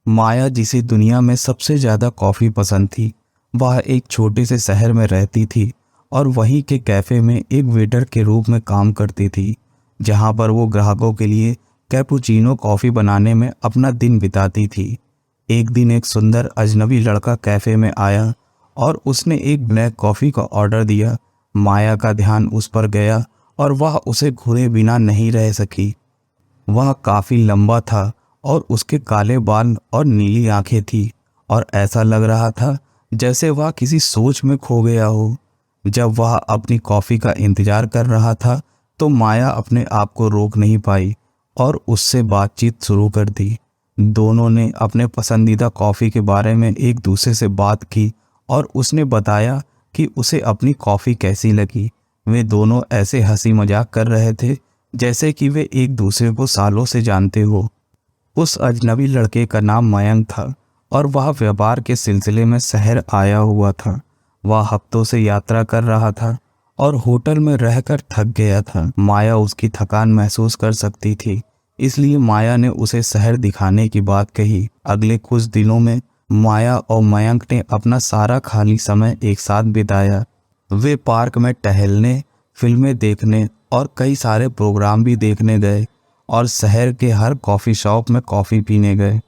माया, जिसे दुनिया में सबसे ज़्यादा कॉफ़ी पसंद थी, वह एक छोटे से शहर में रहती थी और वहीं के कैफ़े में एक वेटर के रूप में काम करती थी, जहां पर वो ग्राहकों के लिए कैपुचिनो कॉफ़ी बनाने में अपना दिन बिताती थी। एक दिन एक सुंदर अजनबी लड़का कैफ़े में आया और उसने एक ब्लैक कॉफ़ी का ऑर्डर दिया। माया का ध्यान उस पर गया और वह उसे घूरे बिना नहीं रह सकी। वह काफी लंबा था और उसके काले बाल और नीली आंखें थी और ऐसा लग रहा था जैसे वह किसी सोच में खो गया हो। जब वह अपनी कॉफी का इंतजार कर रहा था तो माया अपने आप को रोक नहीं पाई और उससे बातचीत शुरू कर दी। दोनों ने अपने पसंदीदा कॉफी के बारे में एक दूसरे से बात की और उसने बताया कि उसे अपनी कॉफी कैसी लगी। वे दोनों ऐसे हंसी मजाक कर रहे थे जैसे कि वे एक दूसरे को सालों से जानते हो। उस अजनबी लड़के का नाम मयंक था और वह व्यापार के सिलसिले में शहर आया हुआ था। वह हफ्तों से यात्रा कर रहा था और होटल में रहकर थक गया था। माया उसकी थकान महसूस कर सकती थी, इसलिए माया ने उसे शहर दिखाने की बात कही। अगले कुछ दिनों में माया और मयंक ने अपना सारा खाली समय एक साथ बिताया। वे पार्क में टहलने, फिल्में देखने और कई सारे प्रोग्राम भी देखने गए और शहर के हर कॉफ़ी शॉप में कॉफ़ी पीने गए।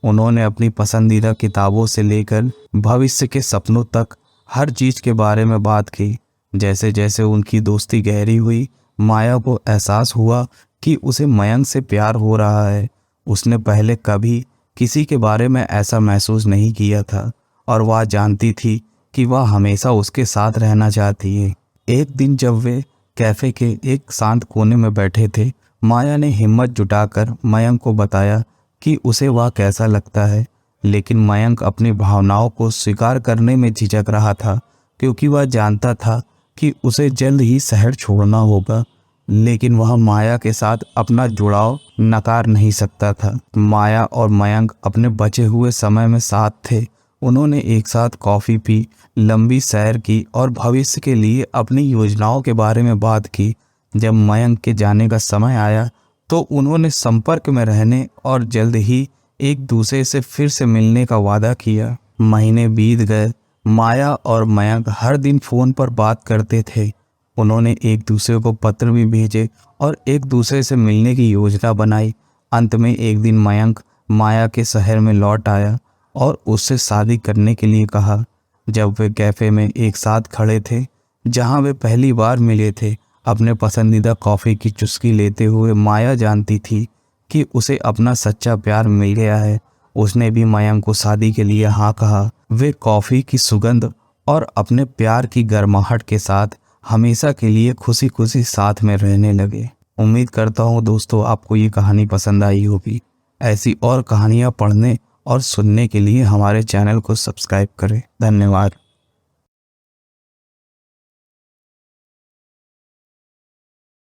उन्होंने अपनी पसंदीदा किताबों से लेकर भविष्य के सपनों तक हर चीज़ के बारे में बात की। जैसे जैसे उनकी दोस्ती गहरी हुई, माया को एहसास हुआ कि उसे मयंक से प्यार हो रहा है। उसने पहले कभी किसी के बारे में ऐसा महसूस नहीं किया था और वह जानती थी कि वह हमेशा उसके साथ रहना चाहती है। एक दिन जब वे कैफ़े के एक शांत कोने में बैठे थे, माया ने हिम्मत जुटाकर मयंक को बताया कि उसे वह कैसा लगता है, लेकिन मयंक अपनी भावनाओं को स्वीकार करने में झिझक रहा था क्योंकि वह जानता था कि उसे जल्द ही शहर छोड़ना होगा। लेकिन वह माया के साथ अपना जुड़ाव नकार नहीं सकता था। माया और मयंक अपने बचे हुए समय में साथ थे। उन्होंने एक साथ कॉफ़ी पी, लंबी सैर की और भविष्य के लिए अपनी योजनाओं के बारे में बात की। जब मयंक के जाने का समय आया तो उन्होंने संपर्क में रहने और जल्द ही एक दूसरे से फिर से मिलने का वादा किया। महीने बीत गए। माया और मयंक हर दिन फ़ोन पर बात करते थे। उन्होंने एक दूसरे को पत्र भी भेजे और एक दूसरे से मिलने की योजना बनाई। अंत में एक दिन मयंक माया के शहर में लौट आया और उससे शादी करने के लिए कहा। जब वे कैफ़े में एक साथ खड़े थे जहां वे पहली बार मिले थे, अपने पसंदीदा कॉफ़ी की चुस्की लेते हुए माया जानती थी कि उसे अपना सच्चा प्यार मिल गया है। उसने भी मयंक को शादी के लिए हाँ कहा। वे कॉफ़ी की सुगंध और अपने प्यार की गर्माहट के साथ हमेशा के लिए खुशी खुशी साथ में रहने लगे। उम्मीद करता हूँ दोस्तों आपको ये कहानी पसंद आई होगी। ऐसी और कहानियाँ पढ़ने और सुनने के लिए हमारे चैनल को सब्सक्राइब करें। धन्यवाद।